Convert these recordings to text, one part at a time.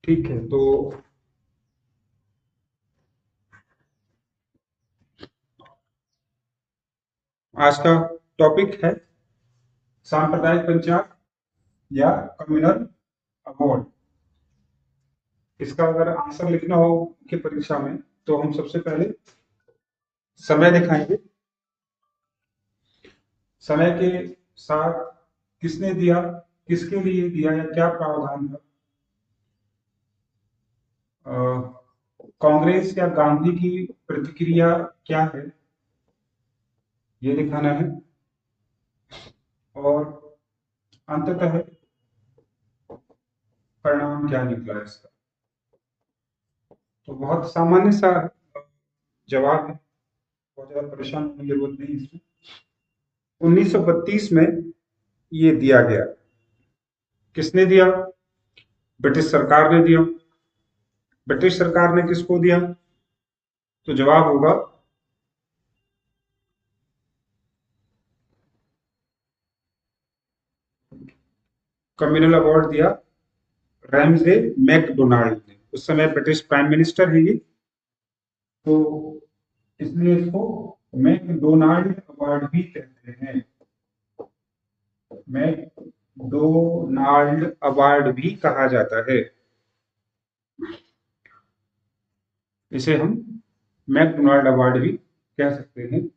ठीक है, तो आज का टॉपिक है सांप्रदायिक पंचांग या कम्युनल अवार्ड। इसका अगर आंसर लिखना हो कि परीक्षा में, तो हम सबसे पहले समय दिखाएंगे। समय के साथ किसने दिया, किसके लिए दिया या क्या प्रावधान था। अ, कांग्रेस या गांधी की प्रतिक्रिया क्या है, ये दिखाना है। और अंततः परिणाम क्या निकला इसका। तो बहुत सामान्य सा जवाब है, बहुत ज्यादा परेशान होने की जरूरत नहीं इसमें। 1932 में ये दिया गया। किसने दिया? ब्रिटिश सरकार ने दिया। ब्रिटिश सरकार ने किसको दिया? तो जवाब होगा कम्युनल अवार्ड दिया रैमजे मैकडोनाल्ड ने। उस समय ब्रिटिश प्राइम मिनिस्टर है ये, तो इसलिए इसको मैकडोनाल्ड अवार्ड भी कहते हैं। मैकडोनाल्ड अवार्ड भी कहा जाता है। इसे हम मैकडोनाल्ड अवार्ड भी कह सकते हैं।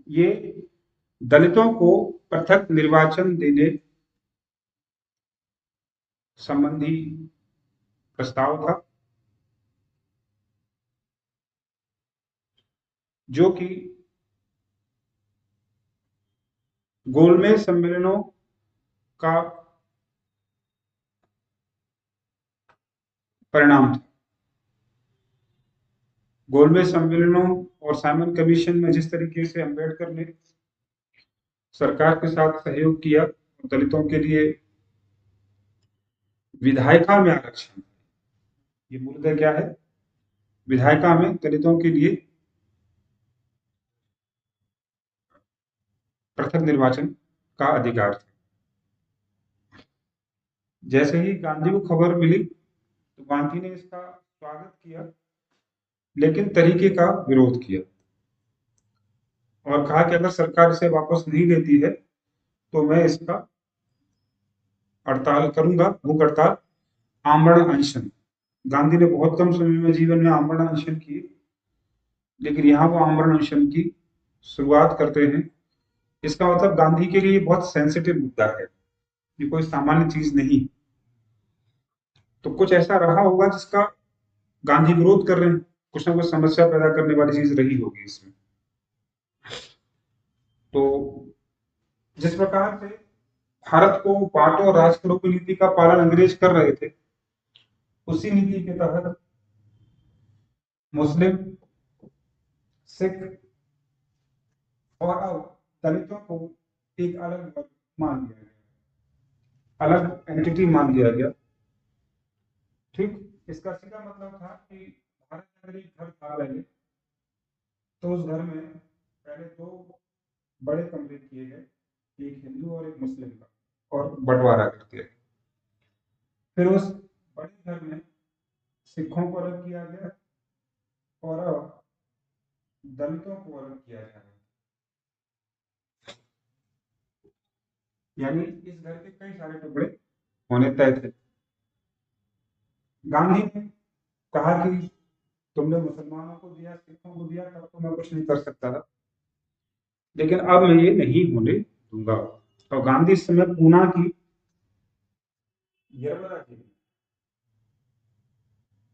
ये दलितों को पृथक निर्वाचन देने संबंधी प्रस्ताव था, जो कि गोलमेज सम्मेलनों का परिणाम था। गोलमेज सम्मेलनों और साइमन कमीशन में जिस तरीके से अंबेडकर ने सरकार के साथ सहयोग किया, दलितों के लिए विधायिका में आरक्षण, ये मूलतः क्या है? विधायिका में दलितों के लिए पृथक निर्वाचन का अधिकार था। जैसे ही गांधी को खबर मिली, तो गांधी ने इसका स्वागत किया, लेकिन तरीके का विरोध किया और कहा कि अगर सरकार इसे वापस नहीं लेती है, तो मैं इसका हड़ताल करूंगा, भूख हड़ताल, आमरण अनशन। गांधी ने बहुत कम समय में जीवन में आमरण अनशन किए, लेकिन यहाँ वो आमरण अनशन की शुरुआत करते हैं। इसका मतलब गांधी के लिए बहुत सेंसिटिव मुद्दा है, ये कोई सामान्य चीज नहीं। तो कुछ ऐसा रहा होगा जिसका गांधी विरोध कर रहे हैं, कुछ ना कुछ समस्या पैदा करने वाली चीज रही होगी इसमें। तो जिस प्रकार से भारत को बांटो और राज करो की नीति का पालन अंग्रेज कर रहे थे, उसी नीति के तहत मुस्लिम, सिख और अब दलितों को एक अलग वर्ग मान लिया गया, अलग एंटिटी मान लिया गया। ठीक, इसका सीधा मतलब था कि भारत में अगर एक घर था पहले, तो उस घर में पहले दो बड़े कमरे किए गए, एक हिंदू और एक मुस्लिम का, और बंटवारा कर दिया। फिर उस बड़े घर में सिखों को अलग किया गया और अब दलितों को अलग किया जा रहा है। यानी इस घर के कई सारे टुकड़े होने तय थे। गांधी ने कहा कि तुमने मुसलमानों को दिया, सिखों को दिया, तब तो मैं कुछ नहीं कर सकता था, लेकिन अब मैं ये नहीं होने दूंगा। और गांधी इस समय पूना की यरवरा के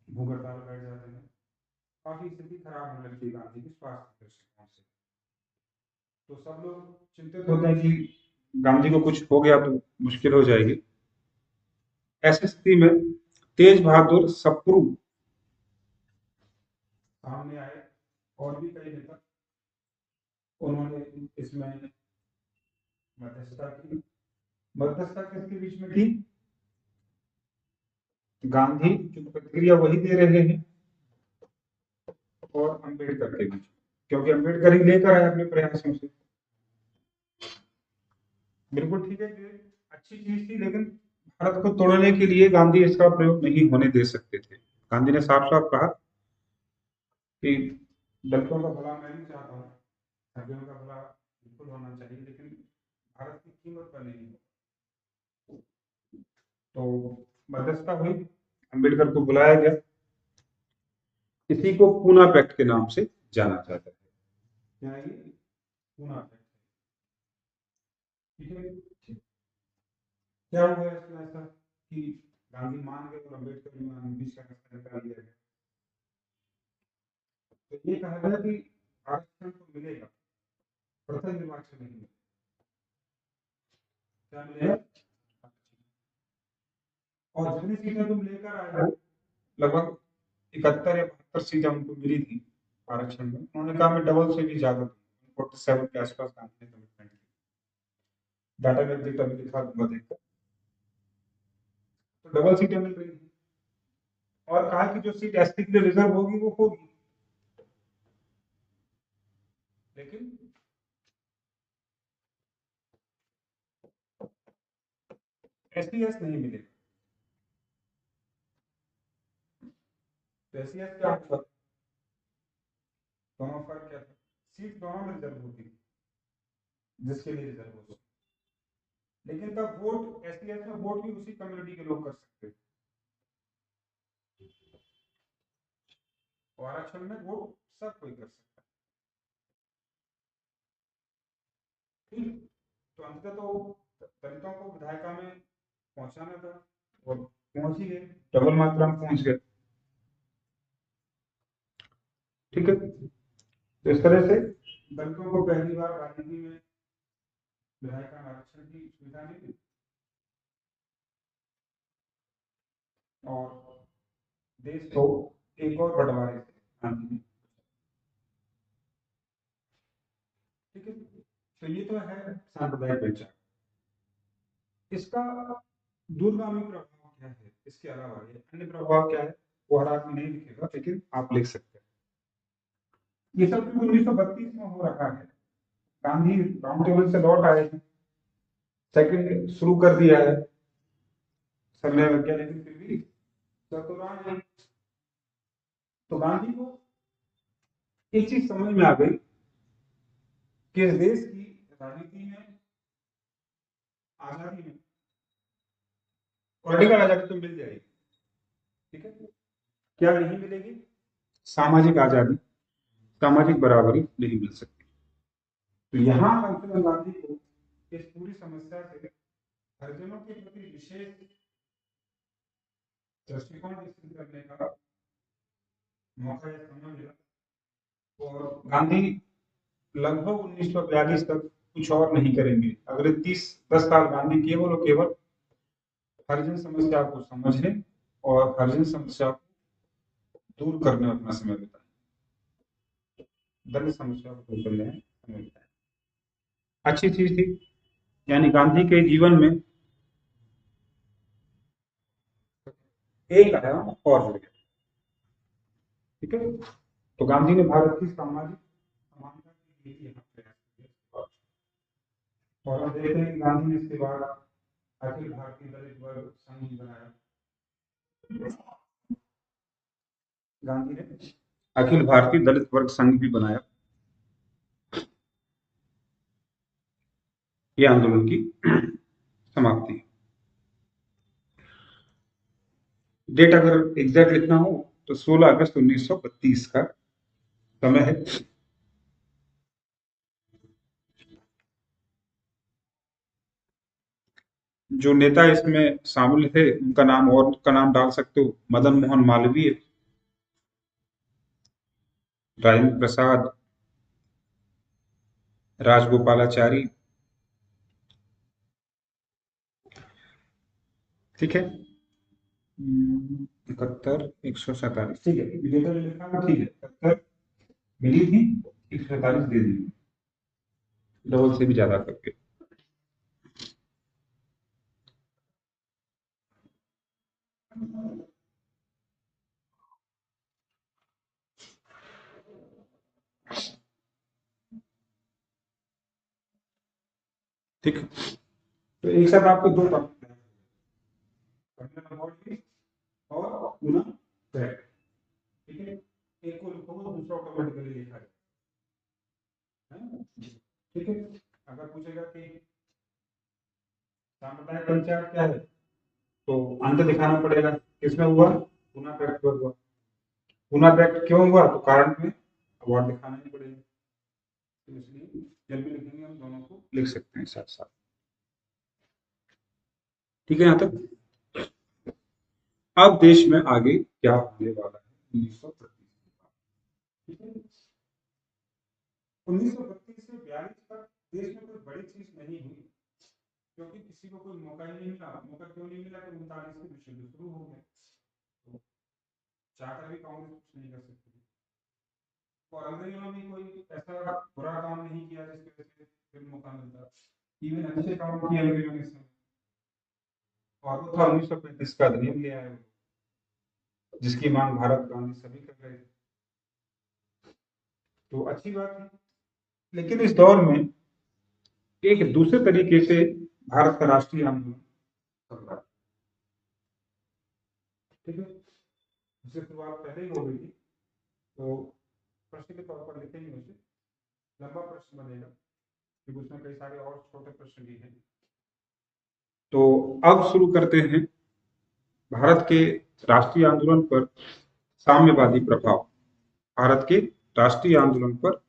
भूख हड़ताल बैठ जाते हैं। काफी स्थिति खराब होने लगती है गांधी की स्वास्थ्य दृष्टिकोण से। तो सब लोग चिंतित होते हैं कि गांधी को कुछ हो गया तो मुश्किल हो जाएगी। ऐसी स्थिति में तेज बहादुर सप्रू सामने आए, और भी कई नेता, उन्होंने इसमें मध्यस्थता की। मध्यस्थता किसके बीच में की? गांधी जो प्रतिक्रिया वही दे रहे हैं, और अम्बेडकर के बीच, क्योंकि अम्बेडकर ही लेकर आए अपने प्रयासों से। बिल्कुल ठीक है कि अच्छी चीज थी, लेकिन भारत को तोड़ने के लिए गांधी इसका प्रयोग नहीं होने दे सकते थे। गांधी ने साफ साफ कहा कि दलितों का भला मैं भी चाहता हूँ, हरिजनों का भला बिल्कुल होना चाहिए, लेकिन भारत की कीमत पर नहीं हो। तो मध्यस्थता हुई, अम्बेडकर को बुलाया गया। इसी को पूना पैक्ट के नाम से जाना जाता है। क्या ये पूना पैक्ट? ठीक है। क्या हुआ इसमें ऐसा कि गांधी मान गए और अम्बेडकर ने बीच का रास्ता निकाल दिया गया? तो ये कहा गया कि आरक्षण तो मिलेगा, प्रथम निर्वाचन नहीं मिलेगा। क्या मिलेगा? और जितनी सीटें तुम लेकर आए हो, लगभग 71 या 72 सीटें उनको मिली थी आरक्षण में। उन्होंने कहा मैं डबल से भी ज्यादा दूंगा। 47 के आसपास गांधी ने कमिटमेंट की। डाटा में डेटा भी दिखा दूंगा देखकर। तो डबल सीटें मिल रही थी और कहा कि जो सीट एसटी के लिए रिजर्व होगी वो होगी, लेकिन एसटीएस नहीं मिलेगा। तो एसटीएस क्या होगा? दोनों फर्क क्या था? सीट दोनों में रिजर्व होती थी, जिसके लिए रिजर्व होती, लेकिन तब वोट एसटीएस में वोट भी उसी कम्युनिटी के लोग कर सकते थे और आरक्षण में वोट सब कोई कर सकता है। ठीक। तो अंततः तो दलितों को विधायिका में पहुंचाना था और पहुंच ही गए, डबल मात्रा में पहुंच गए। ठीक है। तो इस तरह से दलितों को पहली बार राजनीति में विधायिका में आरक्षण की सुविधा मिली और देश को एक और बंटवारे से शांति मिली। ठीक है। तो ये तो है सांप्रदायिक विचार। इसका दूरगामी प्रभाव क्या है? इसके अलावा ये अन्य प्रभाव क्या है, वो हर आदमी नहीं लिखेगा, लेकिन आप लिख सकते हैं। ये सब 1932 में हो रहा है। गांधी राउंड टेबल से लौट आए हैं, सेकंड शुरू कर दिया है, सबने किया, लेकिन फिर भी चतुरान है। तो गांधी को एक चीज समझ में आ गई कि इस देश की राजनीति में, आजादी में पॉलिटिकल आजादी तो मिल जाएगी, ठीक है, क्या नहीं मिलेगी? सामाजिक आजादी, सामाजिक बराबरी नहीं मिल सकती। तो यहाँ महात्मा गांधी को इस पूरी समस्या से हरिजनों के प्रति विशेष दृष्टिकोण विकसित करने का मौका या समय मिला और गांधी लगभग 1942 तक कुछ और नहीं करेंगे। अगले 10 साल गांधी केवल और केवल हरिजन समस्या को समझने और हरिजन समस्या को दूर करने में अपना समय बिताए, दलित समस्या को दूर करने में समय बिताए। अच्छी चीज थी, यानी गांधी के जीवन में एक आयाम और जुड़ गया। ठीक है। तो गांधी ने भारत की सामाजिक समानता के लिए यहाँ प्रयास किया और हम देखते हैं कि गांधी ने इसके बाद अखिल भारतीय दलित वर्ग संघ बनाया। गांधी ने अखिल भारतीय दलित वर्ग संघ भी बनाया। ये आंदोलन की समाप्ति। डेट अगर एग्जैक्ट लिखना हो तो 16 अगस्त 1932 का समय है। जो नेता इसमें शामिल थे उनका नाम, और उनका नाम डाल सकते हो, मदन मोहन मालवीय, राजेंद्र प्रसाद, राजगोपालाचारी। ठीक है। 71, 147, ठीक है, विजेता जो लिखा है ठीक है, 71 मिली थी, 147 दे दी, डबल से भी ज्यादा करके। ठीक। तो एक साथ आपको दो टॉपिक, टर्मिनल बॉडी और गुना फैक्ट, ठीक है। एक को लिखोगे दूसरा ऑटोमेटिकली लिखा जाए, ठीक है। अगर पूछेगा कि साम्प्रदायिक पंचांग क्या है, तो अंत दिखाना पड़ेगा, किसमें हुआ, गुना फैक्ट पर हुआ। गुना फैक्ट क्यों हुआ, तो कारण में अवार्ड दिखाना ही पड़ेगा, तो इसलिए जब भी लिखेंगे हम दोनों को लिख सकते हैं साथ साथ, ठीक है। यहाँ तक। अब देश में आगे क्या होने वाला है 1932 के बाद, ठीक है। 1932 से 42 तक देश में कोई बड़ी चीज नहीं हुई, क्योंकि किसी को कोई मौका ही नहीं मिला। मौका क्यों नहीं मिला, कि 39 में विश्व युद्ध शुरू हो गया, तो चाहकर भी कांग्रेस कुछ नहीं कर सकती थी। और अंग्रेजों ने भी कोई ऐसा बुरा काम नहीं किया जिसकी वजह से फिर मौका मिलता, इवन अच्छे काम किए अंग्रेजों ने इस समय। और वो था 1935 का अधिनियम ले आए, जिसकी मांग भारत गांधी सभी कर रहे थे, तो अच्छी बात है। लेकिन इस दौर में एक दूसरे तरीके से भारत का राष्ट्रीय आंदोलन चल रहा है, ठीक है। उससे शुरुआत पहले ही हो गई थी, तो प्रश्न के तौर पर लिखेंगे उसे, लंबा प्रश्न बनेगा क्योंकि उसमें कई सारे और छोटे प्रश्न भी हैं। तो अब शुरू करते हैं भारत के राष्ट्रीय आंदोलन पर साम्यवादी प्रभाव, भारत के राष्ट्रीय आंदोलन पर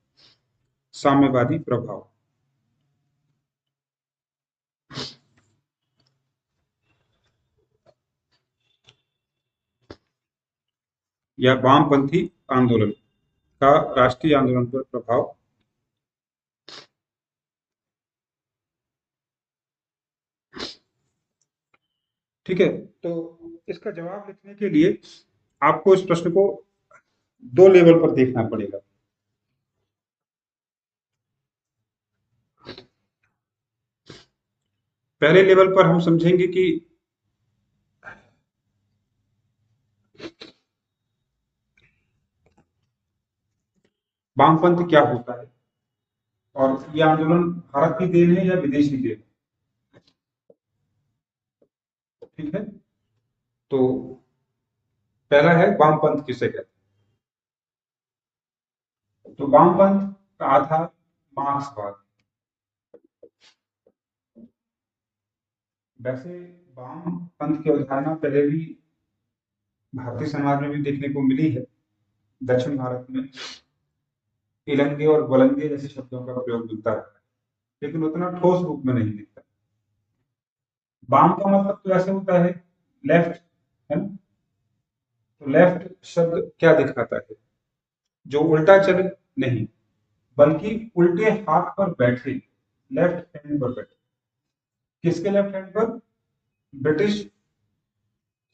साम्यवादी प्रभाव। या वामपंथी आंदोलन का राष्ट्रीय आंदोलन पर प्रभाव। ठीक है, तो इसका जवाब लिखने के लिए आपको इस प्रश्न को दो लेवल पर देखना पड़ेगा। पहले लेवल पर हम समझेंगे कि वामपंथ क्या होता है, और यह आंदोलन भारत की देन है या विदेशी देन, ठीक है। तो पहला है वामपंथ किसे कहते हैं, तो वामपंथ का आधार मार्क्सवाद। वैसे वामपंथ की अवधारणा पहले भी भारतीय समाज में भी देखने को मिली है। दक्षिण भारत में इलंगे और वलंगे जैसे शब्दों का प्रयोग मिलता है, लेकिन उतना ठोस रूप में नहीं दिखता। वाम का मतलब तो ऐसे होता है लेफ्ट, है ना। तो लेफ्ट शब्द क्या दिखाता है, जो उल्टा चले नहीं, बल्कि उल्टे हाथ पर बैठे, लेफ्ट हैंड पर बैठे। किसके लेफ्ट हैंड पर, ब्रिटिश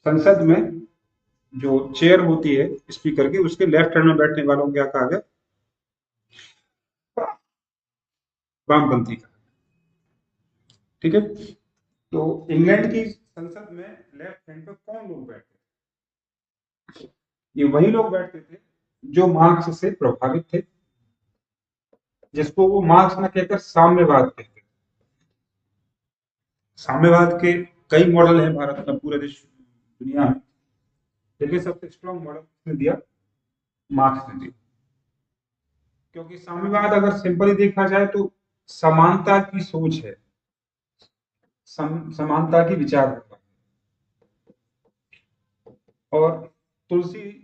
संसद में जो चेयर होती है स्पीकर की, उसके लेफ्ट हैंड में बैठने वालों को क्या कहा गया, वामपंथी का, ठीक है। तो इंग्लैंड की संसद में लेफ्ट हैंड पर कौन लोग बैठते थे, ये वही लोग बैठते थे जो मार्क्स से प्रभावित थे, जिसको वो मार्क्स न कहकर साम्यवाद कहते हैं। साम्यवाद के कई मॉडल हैं भारत में, पूरे देश दुनिया में, लेकिन सबसे स्ट्रॉन्ग मॉडल किसने दिया, मार्क्स ने दिया। क्योंकि साम्यवाद अगर सिंपली देखा जाए तो समानता की सोच है, समानता की विचारधारा। और तुलसी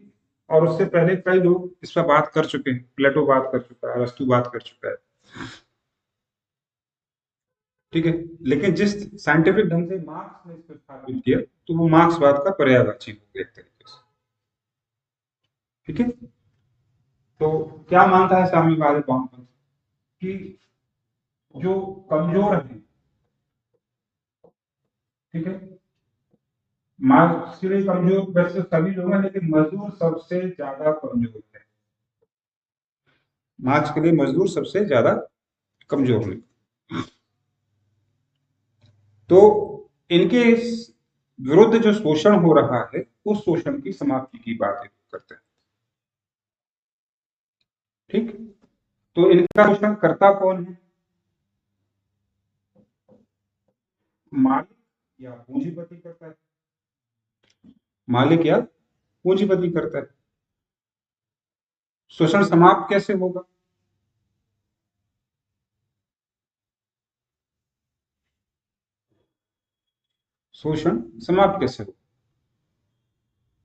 और उससे पहले कई लोग इस पर बात कर चुके हैं, प्लेटो बात कर चुका है, अरस्तु बात कर चुका है, ठीक है। लेकिन जिस साइंटिफिक ढंग से मार्क्स ने इसको स्थापित किया, तो वो मार्क्सवाद का पर्यायवाची हो गया एक तरीके से, ठीक है। तो क्या मानता है साम्यवादी वामपंथ, कि जो कमजोर है, ठीक है, मार्क्स के लिए कमजोर वैसे सभी लोग हैं, लेकिन मजदूर सबसे ज्यादा कमजोर है। मार्क्स के लिए मजदूर सबसे ज्यादा कमजोर है। तो इनके विरुद्ध जो शोषण हो रहा है, उस शोषण की समाप्ति की बात करते हैं, ठीक। तो इनका शोषण करता कौन है, मालिक या पूंजीपति करता है। मालिक या पूंजीपति करता है। शोषण समाप्त कैसे होगा? शोषण समाप्त कैसे होगा?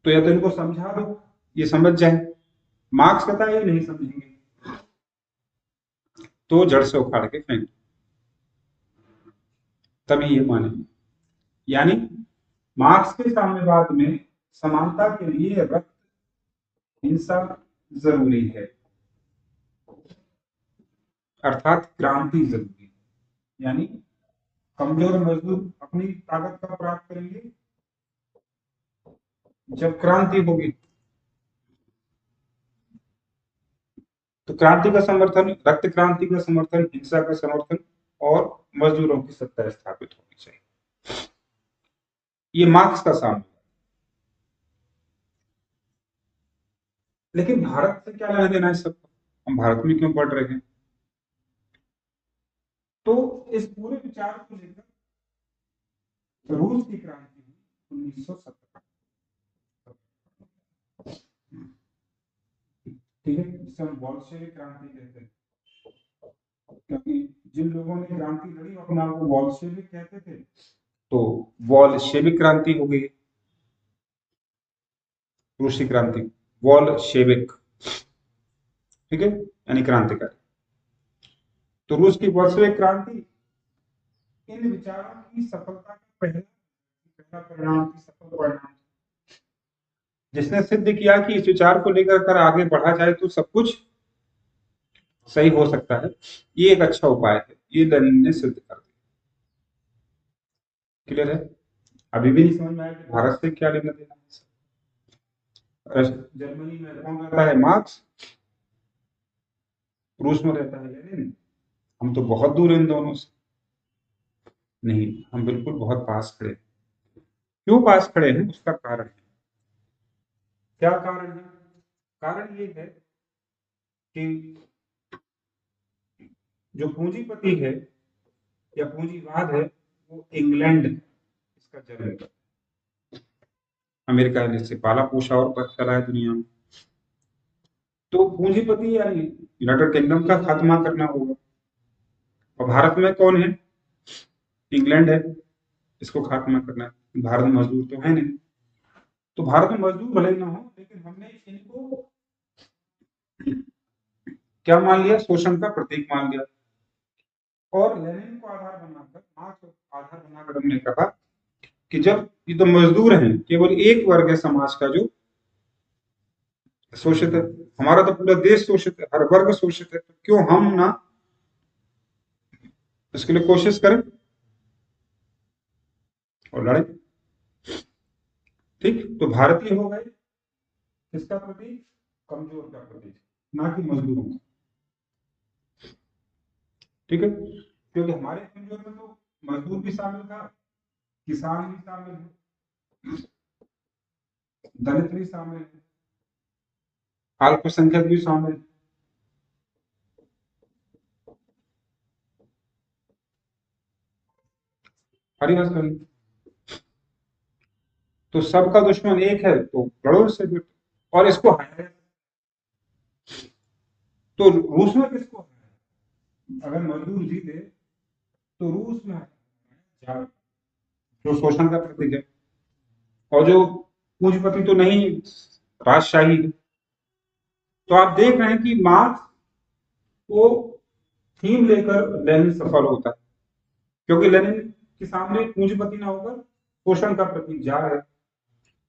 तो या तो इनको समझा दो, ये समझ जाए। मार्क्स कहता है ये नहीं समझेंगे, तो जड़ से उखाड़ के फेंक दो, तभी ये मानेंगे। यानी मार्क्स के साम्यवाद में समानता के लिए रक्त हिंसा जरूरी है, अर्थात क्रांति जरूरी है। यानी कमजोर मजदूर अपनी ताकत का प्राप्त करेंगे जब क्रांति होगी। तो क्रांति का समर्थन, रक्त क्रांति का समर्थन, हिंसा का समर्थन और मजदूरों की सत्ता स्थापित होनी चाहिए। ये मार्क्स का साम्य। लेकिन भारत से क्या लेना देना है सबको? हम भारत में क्यों पढ़ रहे हैं? तो इस पूरे विचार को लेकर रूस की क्रांति हुई 1917, ठीक है, जिसे हम बोल्शेविक क्रांति कहते हैं, क्योंकि जिन लोगों ने क्रांति लड़ी अपना वो बोल्शेविक कहते थे, तो बोल्शेविक क्रांति हो गई रूसी क्रांति, बोल्शेविक, ठीक है, यानी क्रांतिकारी। तो रूस की बोल्शेविक क्रांति इन विचारों की सफलता का पहला परिणाम थी, सफल परिणाम, जिसने सिद्ध किया कि इस विचार को लेकर कर आगे बढ़ा जाए तो सब कुछ सही हो सकता है। ये एक अच्छा उपाय है, ये लेनिन ने सिद्ध कर दिया। क्लियर है? अभी भी नहीं समझ में आया कि भारत से क्या लेना देना है। जर्मनी में कौन रहता है? मार्क्स। रूस में रहता है लेनिन। हम तो बहुत दूर हैं इन दोनों से। नहीं, हम बिल्कुल बहुत पास खड़े हैं। क्यों पास खड़े हैं? उसका कारण है। क्या कारण है? कारण ये है कि जो पूंजीपति है या पूंजीवाद है वो इंग्लैंड इसका जन्म है। अमेरिका ने इससे पाला पोषा और फैलाया दुनिया में। तो पूंजीपति यानी यूनाइटेड किंगडम का खात्मा करना होगा। और भारत में कौन है? इंग्लैंड है, इसको खात्मा करना है। भारत में मजदूर तो है नहीं, तो भारत में मजदूर भले ही ना हो, लेकिन हमने इनको क्या मान लिया? शोषण का प्रतीक मान लिया। और लेनिन को आधार बनाकर, मार्क्स को आधार बनाकर हमने कहा कि जब ये तो मजदूर हैं, केवल एक वर्ग है समाज का जो शोषित है, हमारा तो पूरा देश शोषित है, हर वर्ग शोषित है, तो क्यों हम ना इसके लिए कोशिश करें और लड़े। ठीक, तो भारतीय हो गए किसका प्रतीक? कमजोर का प्रतीक, ना कि मजदूरों का। ठीक है, क्योंकि हमारे कमजोर में तो मजदूर भी शामिल था, किसान भी शामिल है, दलित भी शामिल है, अल्पसंख्यक भी शामिल है। हरी बात करी। तो सबका दुश्मन एक है, तो लड़ो से फिर। और इसको हराया तो रूस में किसको हराया? अगर मजदूर जीते तो रूस में हराया, जो शोषण का प्रतीक है। और जो पूंजीपति तो नहीं, राजशाही है। तो आप देख रहे हैं कि मार्क्स को थीम लेकर लेनिन सफल होता है, क्योंकि लेनिन के सामने पूंजीपति ना होकर शोषण का प्रतीक जा है।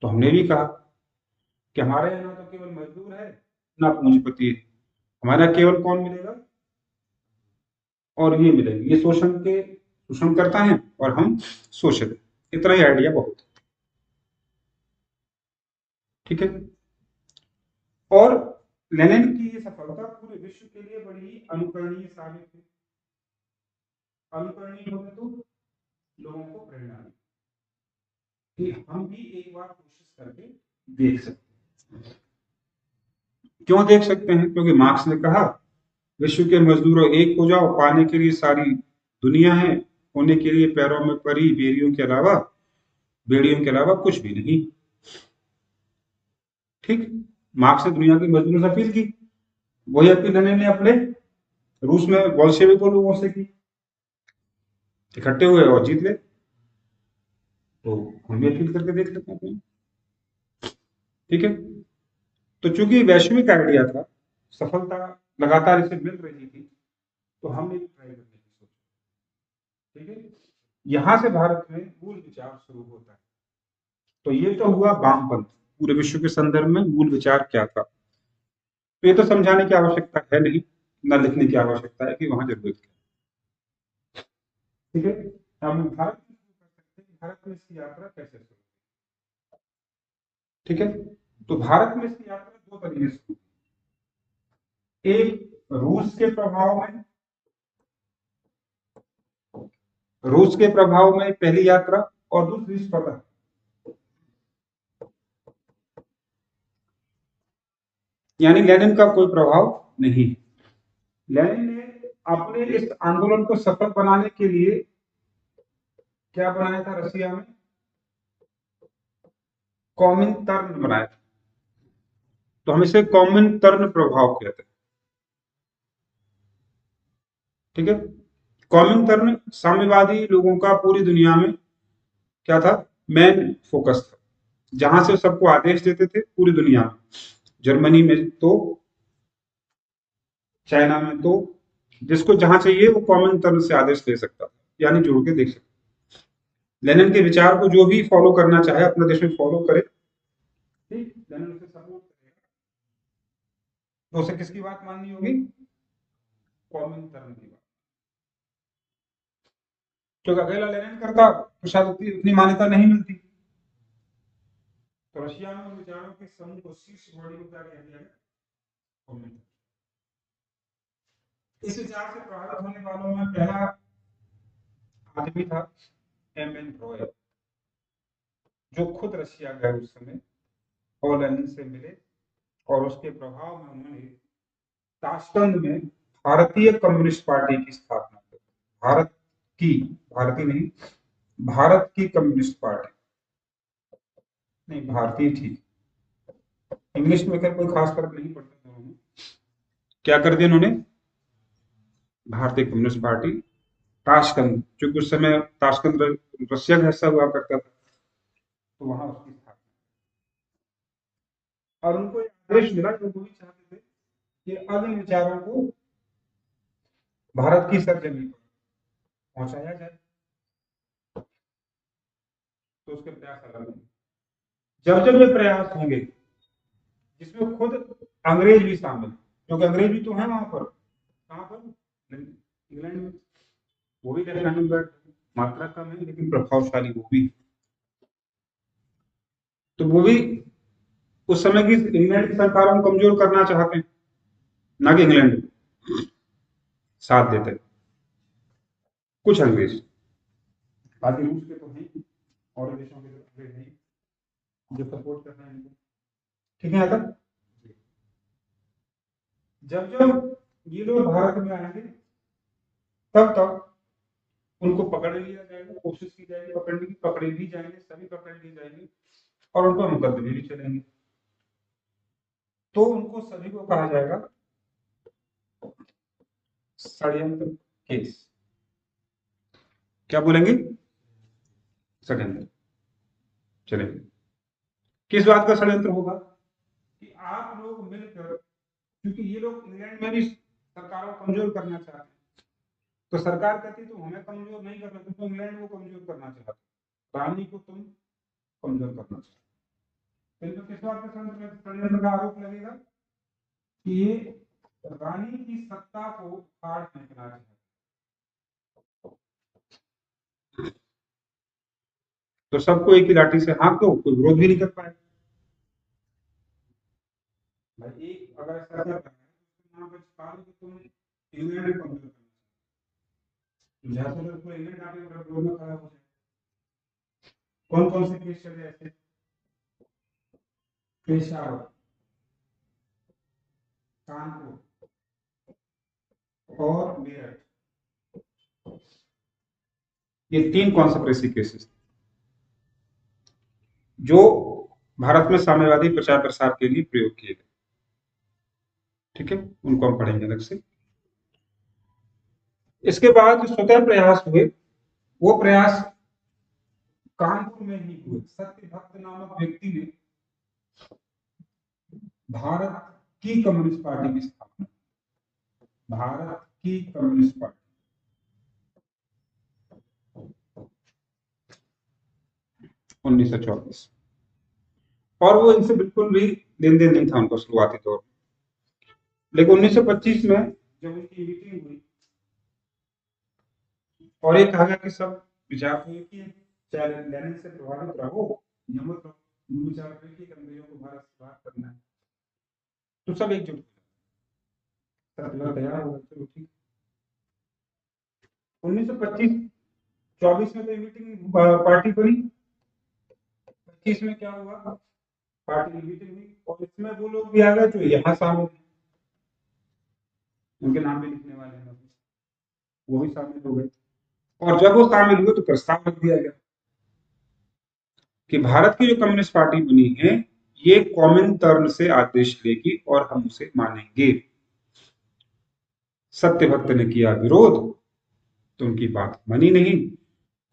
तो हमने भी कहा कि हमारे यहाँ तो केवल मजदूर है ना पूंजीपति है, हमारे यहाँ केवल कौन मिलेगा? और ये मिलेगा, ये शोषण करता है और हम शोषित है। इतना ही आइडिया बहुत है। ठीक है, और लेनिन की ये सफलता पूरे विश्व के लिए बड़ी ही अनुकरणीय साबित हुई। अनुकरणीय होने तो लोगों को प्रेरणा दी कि हम भी एक बार कोशिश करके देख सकते हैं। क्यों देख सकते हैं? क्योंकि मार्क्स ने कहा विश्व के मजदूरों एक हो जाओ, पाने के लिए सारी दुनिया है, होने के लिए पैरों में परी बेड़ियों के अलावा कुछ भी नहीं। ठीक, मार्क्स ने दुनिया की मजदूरों से अपील की, वही अपील लेनिन ने अपने रूस में बोल्शेविकों लोगों से की, इकट्ठे हुए और जीत गए। तो हम भी अपील करके देख लेते हैं अपनी। ठीक है, तो चूंकि वैश्विक आइडिया था, सफलता लगातार इसे मिल रही थी, तो हमने भी ट्राई करने की सोची। ठीक है, यहां से भारत में मूल विचार शुरू होता है। तो ये तो हुआ वामपंथ, पूरे विश्व के संदर्भ में मूल विचार क्या था। तो ये तो समझाने की आवश्यकता है नहीं, न लिखने की आवश्यकता है कि वहां जरूरत क्या है। ठीक है, हम भारत में शुरू कर सकते हैं, भारत में इसकी यात्रा कैसे शुरू। ठीक है, तो भारत में इसकी यात्रा दो तरीके से हुई। एक रूस के प्रभाव में, रूस के प्रभाव में पहली यात्रा, और दूसरी स्वतः। यानी लेनिन का कोई प्रभाव नहीं। लेनिन ने अपने इस आंदोलन को सफल बनाने के लिए क्या बनाया था, रसिया में कॉमिनटर्न बनाया था। तो हम इसे कॉमिनटर्न प्रभाव कहते हैं। ठीक है, कॉमिनटर्न साम्यवादी लोगों का पूरी दुनिया में क्या था, मेन फोकस था, जहां से सबको आदेश देते थे पूरी दुनिया में। जर्मनी में तो, चाइना में तो, जिसको जहां चाहिए वो कॉमिनटर्न से आदेश दे सकता था, यानी जोड़ के देख सकता। लेनिन के विचार को जो भी फॉलो करना चाहे अपने देश में फॉलो करे, ठीक, लेनिन उसे सपोर्ट करेगा। तो उसे किसकी बात माननी होगी, कॉमिनटर्न की बात। क्योंकि अकेला लेनिन करता तो शायद उतनी मान्यता नहीं मिलती। तो रशिया में उन विचारों के समूह को शीर्ष बॉडी को क्या कह दिया गया, कॉमिनटर्न। इस विचार से प्रभावित होने वालों में पहला आदमी था एम एन रॉय, जो खुद रशिया गए उस समय और लेनिन से मिले, और उसके प्रभाव में उन्होंने ताशकंद में भारतीय कम्युनिस्ट पार्टी की स्थापना की। भारत की, भारतीय नहीं, भारत की कम्युनिस्ट पार्टी नहीं, भारतीय ठीक। इंग्लिश में कोई खास फर्क नहीं पड़ता दोनों में। क्या कर दिया उन्होंने, भारतीय कम्युनिस्ट पार्टी ताशकंद, जो उस समय ताशकंद रशिया का हिस्सा हुआ करता था, तो वहां उसकी स्थापना। और उनको एक आदेश मिला, जो वो भी चाहते थे कि अब इन विचारों को भारत की सरजमी पर पहुंचाया जाए। तो उसके प्रयास अलग होंगे। जब जब ये प्रयास होंगे, जिसमें खुद अंग्रेज भी शामिल, क्योंकि अंग्रेज भी तो है वहां पर, कहां पर, इंग्लैंड में। वो भी लेफ्टिनेंट बैठ, मात्रा कम है लेकिन प्रभावशाली वो भी। तो वो भी उस समय की इंग्लैंड की सरकारों को कमजोर करना चाहते हैं, ना कि इंग्लैंड साथ देते हैं। कुछ अंग्रेज, बाकी रूस के तो हैं और देशों के तो अंग्रेज हैं जो सपोर्ट कर रहे हैं इनको। ठीक है, तक जब जब ये लोग भारत में आएंगे, तब तक उनको पकड़ लिया जाएगा, कोशिश की जाएगी पकड़ने की, पकड़े भी जाएंगे, सभी पकड़ लिए जाएंगे, और उन पर मुकदमे भी चलेंगे। तो उनको सभी को कहा जाएगा षड्यंत्र केस। क्या बोलेंगे, षड्यंत्र। चलेंगे, किस बात का षड्यंत्र होगा, कि आप लोग मिलकर, क्योंकि ये लोग इंग्लैंड में भी सरकारों को कमजोर करना चाहते हैं, तो सरकार कहती तुम हमें कमजोर नहीं करना, तुम तो इंग्लैंड को कमजोर करना चाहते हो, रानी को तुम कमजोर करना चाहते हो। तो इन पर किस बात का षड्यंत्र का आरोप लगेगा, कि ये रानी की सत्ता को फाड़ फेंकना चाहते। तो सबको एक ही लाठी से हाँक दो, कोई विरोध भी नहीं कर पाए। भाई एक अगर ऐसा कर रहा है तो नाम पर छुपा दो कि तुम इंग्लैंड को कमजोर करना, ज्यादातर तो इंग्लैंड आके विरोध में खड़ा हो जाए। कौन कौन से केस चले ऐसे, पेशावर, कानपुर और मेरठ, ये तीन कॉन्स्पिरेसी केसेस जो भारत में साम्यवादी प्रचार प्रसार के लिए प्रयोग किए गए। ठीक है, उनको हम पढ़ेंगे अलग से। इसके बाद जो स्वतः प्रयास हुए, वो प्रयास कानपुर में ही हुए। सत्य भक्त नामक व्यक्ति ने भारत की कम्युनिस्ट पार्टी की स्थापना, भारत की कम्युनिस्ट पार्टी 1924, और वो इनसे बिल्कुल भी लेन देन नहीं था उनको शुरुआती दौर में। लेकिन 1925 में जब उनकी मीटिंग हुई और ये कहा गया कि सब विचार हुए कि चाहे लेनिन से प्रभावित रहो या मत रहो, विचार हुए कि अंग्रेजों को भारत से बाहर करना है, तो सब एकजुट सब तैयार हो गए। चलो ठीक। 1925 24 में तो मीटिंग पार्टी बनी, 25 में क्या हुआ, पार्टी की मीटिंग हुई और इसमें वो लोग भी आ गए जो यहाँ शामिल हैं, उनके नाम भी लिखने वाले हैं, वो भी शामिल हो गए। और जब वो शामिल हुए तो प्रस्ताव रख दिया गया कि भारत की जो कम्युनिस्ट पार्टी बनी है ये कॉमन टर्म से आदेश लेगी और हम उसे मानेंगे। सत्य भक्त ने किया विरोध तो उनकी बात मानी नहीं,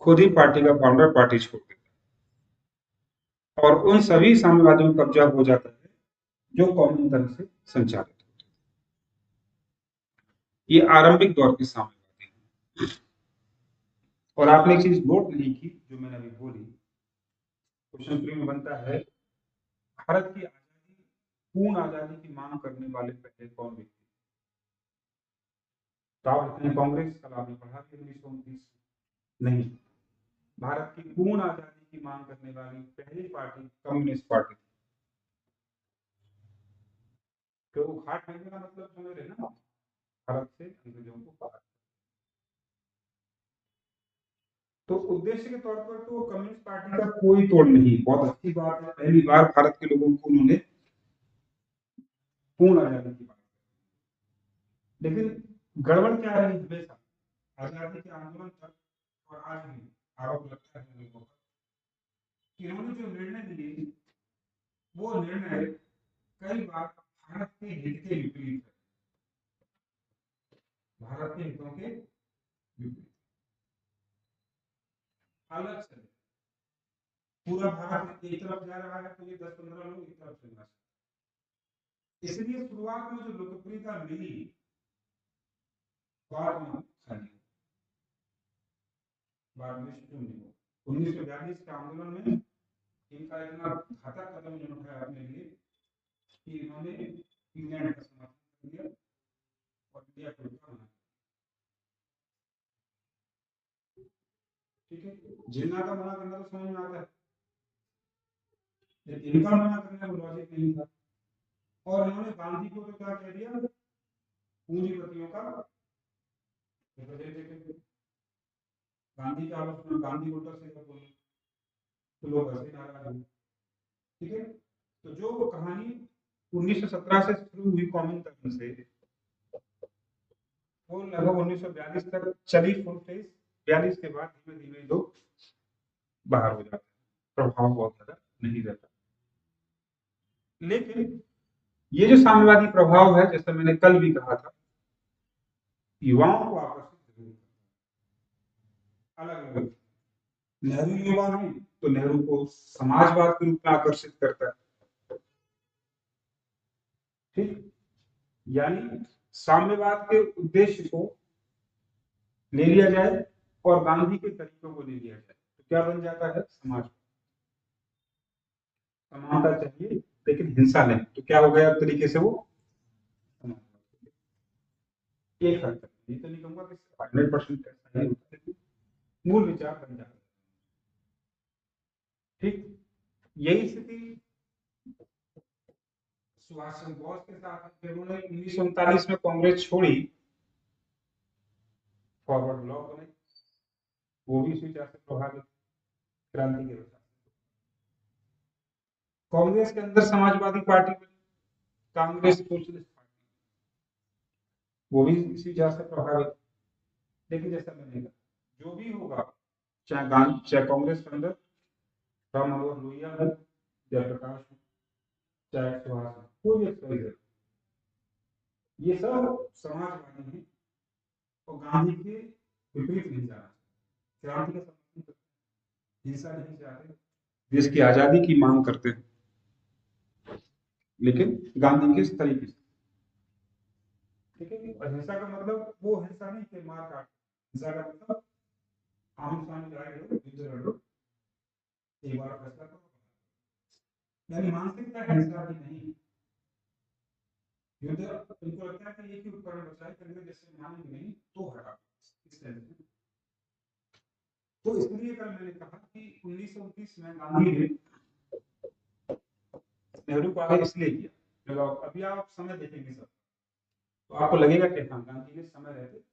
खुद ही पार्टी का फाउंडर पार्टी छोड़ देता और उन सभी साम्यवादियों का कब्जा हो जाता है जो कॉमन टर्म से संचालित होते हैं। ये आरंभिक दौर के साम्यवादी हैं। और आपने एक चीज नोट नहीं की जो मैंने अभी बोली, क्वेश्चन 3 में बनता है भारत की आजादी, पूर्ण आजादी की मांग करने वाले पहले कौन व्यक्ति? तो आप लिखते हैं कांग्रेस, कल आपने पढ़ा कि 1929 नहीं, भारत की पूर्ण आजादी की मांग करने वाली पहली पार्टी कम्युनिस्ट पार्टी थी। तो घाट फेंकने का मतलब समझ रहे ना, भारत से अंग्रेजों को बाहर। तो उद्देश्य के तौर पर तो कम्युनिस्ट पार्टी का कोई तोड़ नहीं, बहुत अच्छी बात है, पहली बार भारत के लोगों को उन्होंने पूर्ण आजादी की बात। लेकिन गड़बड़ क्या रही हमेशा, आजादी के आंदोलन तक और आज भी आरोप लगता है लोगों पर कि इन्होंने जो निर्णय लिए वो निर्णय कई बार भारत के हित के विपरीत है, भारत के हितों के विपरीत। अलग से पूरा भारत एक तरफ जा रहा है तो ये 10-15 लोग एक तरफ चलना चाहिए, इसलिए शुरुआत में जो लोकप्रियता मिली बाद में खाली, बाद में शून्य हो। 1942 के आंदोलन में इनका इतना घातक कदम इन्होंने उठाया अपने लिए कि इन्होंने इंग्लैंड का समर्थन कर दिया और इंडिया को रुका बना। ठीक है, जिन्ना का मना करना तो समझ में आता है, लेकिन इनका मना करने में लॉजिक नहीं था। और इन्होंने गांधी को तो क्या कह दिया, पूंजीपतियों का रिप्रेजेंटेटिव। गांधी का आलोचना, गांधी उल्टा सीधा बोले तो लोग ऐसे नाराज हुए। ठीक है, तो जो कहानी 1917 से शुरू हुई कॉमन टर्म से, वो लगभग 1942 तक चली फुल फेज। 42 के बाद धीमे धीमे लोग बाहर हो जाते हैं, प्रभाव बहुत ज्यादा नहीं रहता। लेकिन ये जो साम्यवादी प्रभाव है, जैसे मैंने कल भी कहा था, युवाओं को आकर्षित जरूर करता है। अलग अलग नेहरू युवा है तो नेहरू को समाजवाद के रूप में आकर्षित करता है। ठीक, यानी साम्यवाद के उद्देश्य को ले लिया जाए और गांधी के तरीकों को ले लिया जाए तो क्या बन जाता है, समाज। समानता चाहिए लेकिन हिंसा नहीं, तो क्या हो गया तरीके से वो एक हद तक, ये तो नहीं कहूंगा कि 100% ऐसा ही होता है, लेकिन मूल विचार बन जाता है। ठीक, यही स्थिति सुभाष चंद्र बोस के साथ है। फिर उन्होंने 1939 में कांग्रेस छोड़ी, फॉरवर्ड ब्लॉक बने, वो भी इसी विचार से प्रभावित, क्रांति के वजह। कांग्रेस के अंदर समाजवादी पार्टी बनी, कांग्रेस सोशलिस्ट पार्टी, वो भी इसी विचार से प्रभावित। लेकिन जैसा मैंने कहा, जो भी होगा, चाहे कांग्रेस के अंदर राम मनोहर लोहिया हो, जयप्रकाश हो, चाहे सुहास हो, कोई भी एक्सवाइजेड, ये सब समाजवादी हैं और गांधी के विपरीत नहीं जाना चाहते, क्रांति का समर्थन करते हैं, हिंसा नहीं चाहते, देश की आजादी की मांग करते हैं, लेकिन गांधी के इस तरीके से। ठीक है, अहिंसा का मतलब वो हिंसा नहीं कि मार काट, हिंसा का मतलब आमने सामने लड़ाई लड़ो, युद्ध लड़ो, एक बार फैसला करो, यानी मानसिकता हिंसा की नहीं। युद्ध उनको लगता है कि एक ही उपकरण बचा है, कभी जैसे मानेंगे नहीं तो हटा, इस तरह से। तो इसलिए कल मैंने कहा कि 1929 में गांधी ने नेहरू को आगे इसलिए किया, अभी आप समय देखेंगे सब तो आपको लगेगा कि हाँ गांधी ने समय रहते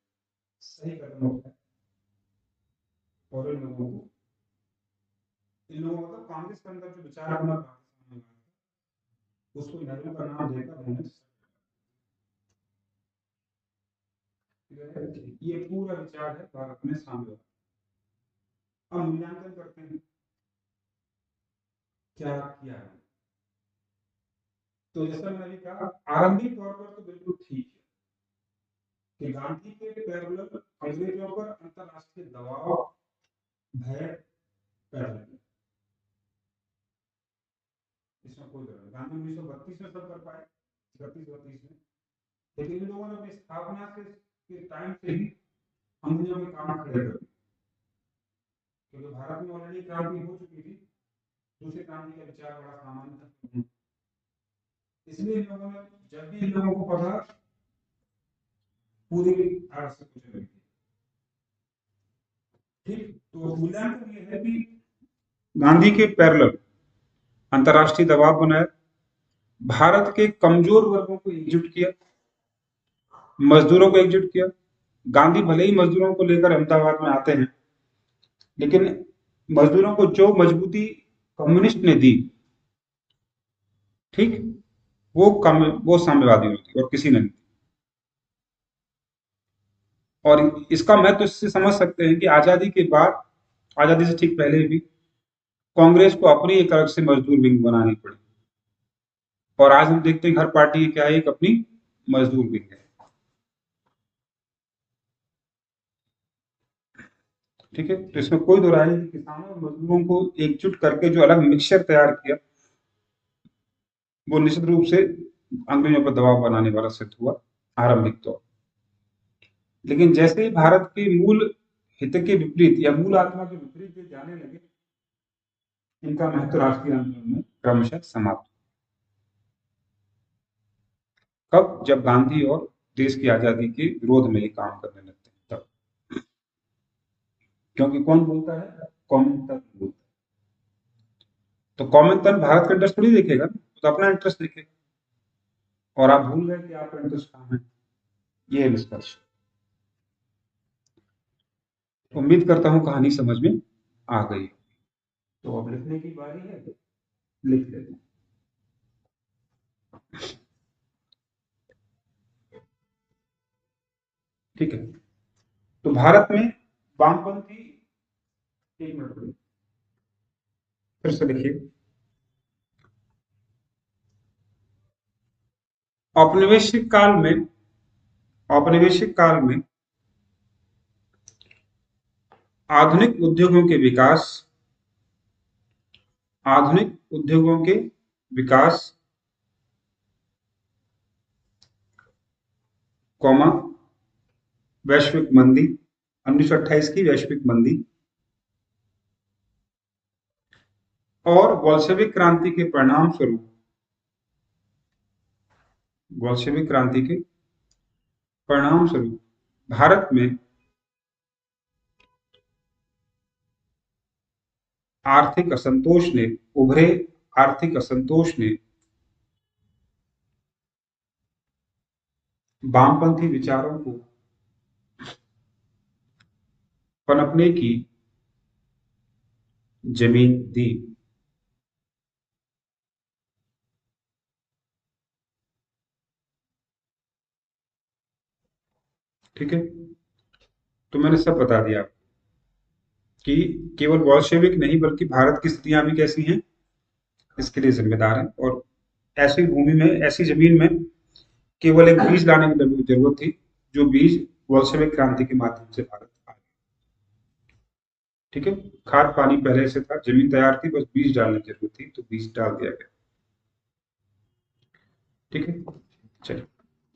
सही कदम उठाया और इन लोगों को, इन लोगों मतलब कांग्रेस के अंदर जो विचार उसको नेहरू का नाम देकर उन्होंने, ये पूरा विचार है भारत में शामिल। अब मूल्यांकन करते हैं क्या किया है। तो जैसा मैंने अभी कहा, आरंभिक तौर पर तो बिल्कुल ठीक है कि गांधी के पैरेलल अंग्रेजों पर अंतरराष्ट्रीय दबाव, भय पैदा किया, इसमें कोई डर नहीं। गांधी 1932 में सब कर पाए, 31-32 में, लेकिन इन लोगों ने अपनी स्थापना के टाइम से ही अंग्रेजों के काम खड़े कर दिए, क्योंकि भारत में ऑलरेडी क्रांति हो चुकी थी, दूसरी क्रांति का विचार बड़ा सामान्य था, इसलिए इन लोगों ने, जब भी इन लोगों को पता पूरी आड़ से कुछ नहीं। ठीक, तो मूल्यांकन ये है कि गांधी के पैरेलल अंतर्राष्ट्रीय दबाव बनाया, भारत के कमजोर वर्गों को एकजुट किया, मजदूरों को एकजुट किया। गांधी भले ही मजदूरों को लेकर अहमदाबाद में आते हैं, लेकिन मजदूरों को जो मजबूती कम्युनिस्ट ने दी, ठीक, वो साम्यवादियों ने दी और किसी ने नहीं। और इसका महत्व इससे समझ सकते हैं कि आजादी के बाद, आजादी से ठीक पहले भी कांग्रेस को अपनी एक अलग से मजदूर विंग बनानी पड़ी, और आज हम देखते हैं हर पार्टी क्या है, एक अपनी मजदूर विंग है। ठीक है, तो इसमें कोई दो राय नहीं, किसानों और मजदूरों को एकजुट करके जो अलग मिक्सचर तैयार किया, वो निश्चित रूप से अंग्रेजों पर दबाव बनाने वाला सिद्ध हुआ आरंभिक तौर। लेकिन जैसे ही भारत के मूल हित के विपरीत या मूल आत्मा के विपरीत जो जाने लगे, इनका महत्व राष्ट्रीय आंदोलन में क्रमशः समाप्त। कब? जब गांधी और देश की आजादी के विरोध में ही काम करने लगते हैं तब, क्योंकि कौन बोलता है? कॉमन तत्व बोलता है। तो कॉमन तत्व भारत का इंटरेस्ट थोड़ी देखेगा, तो अपना इंटरेस्ट देखेगा, और आप भूल गए कि आपका इंटरेस्ट कहाँ है। ये निष्कर्ष। उम्मीद करता हूं कहानी समझ में आ गई। तो अब लिखने की बारी है, लिख लेते हैं। ठीक है, तो भारत में वामपंथी, एक मिनट फिर से लिखिए। औपनिवेशिक काल में, औपनिवेशिक काल में आधुनिक उद्योगों के विकास, आधुनिक उद्योगों के विकास, कौमा वैश्विक मंदी, 1928 की वैश्विक मंदी और बोल्शेविक क्रांति के परिणाम स्वरूप, बोल्शेविक क्रांति के परिणाम स्वरूप भारत में आर्थिक असंतोष ने, उभरे आर्थिक असंतोष ने वामपंथी विचारों को पनपने की जमीन दी। ठीक है, तो मैंने सब बता दिया कि केवल बोल्शेविक नहीं बल्कि भारत की स्थितियां भी कैसी हैं, इसके लिए जिम्मेदार है। और ऐसी भूमि में, ऐसी जमीन में केवल एक बीज लाने की जरूरत थी, जो बीज बोल्शेविक क्रांति के माध्यम से भारत आ गया। ठीक है, खाद पानी पहले से था, जमीन तैयार थी, बस बीज डालने की जरूरत थी, तो बीज डाल दिया गया। ठीक है, चलिए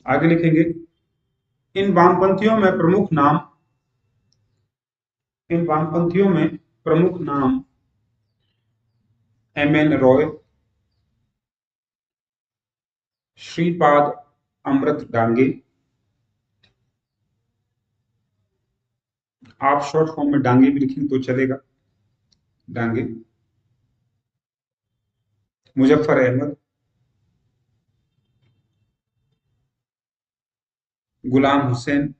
आगे लिखेंगे। इन वामपंथियों में प्रमुख नाम इन वामपंथियों में प्रमुख नाम एम.एन. रॉय, श्रीपाद अमृत डांगे, आप शॉर्ट फॉर्म में डांगे भी लिखेंगे तो चलेगा, डांगे, मुजफ्फर अहमद, गुलाम हुसैन,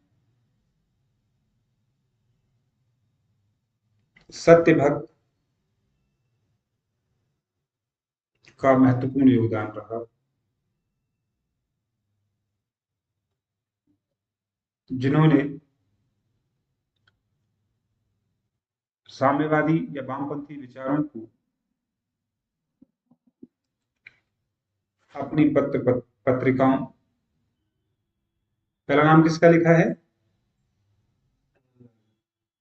सत्य भक्त का महत्वपूर्ण योगदान रहा, जिन्होंने साम्यवादी या वामपंथी विचारों को अपनी पत्रिकाओं, पहला नाम किसका लिखा है?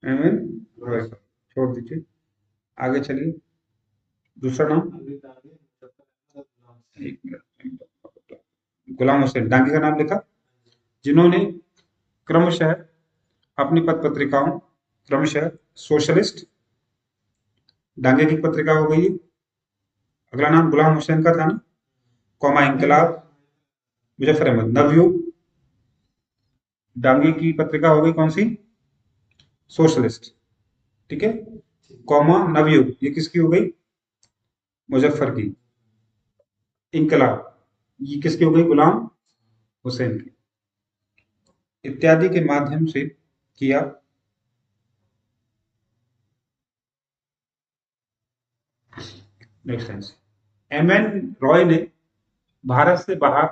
एम.एन. रॉय का, छोड़ दीजिए, आगे चलिए। दूसरा नाम, एक मिनट, गुलाम हुसैन डांगे का नाम लिखा, जिन्होंने क्रमशः अपनी पत्रिकाओं, क्रमशः सोशलिस्ट, डांगे की पत्रिका हो गई। अगला नाम गुलाम हुसैन का था ना, कौमा इंकलाब, मुजफ्फर अहमद, नवयुग, डांगे की पत्रिका हो गई कौन सी? सोशलिस्ट। ठीक है, कौमा नवयुग, ये किसकी हो गई? मुजफ्फर की। इंकलाब, ये किसकी हो गई? गुलाम हुसैन की, इत्यादि के माध्यम से किया। Next line, M.N.. रॉय ने भारत से बाहर,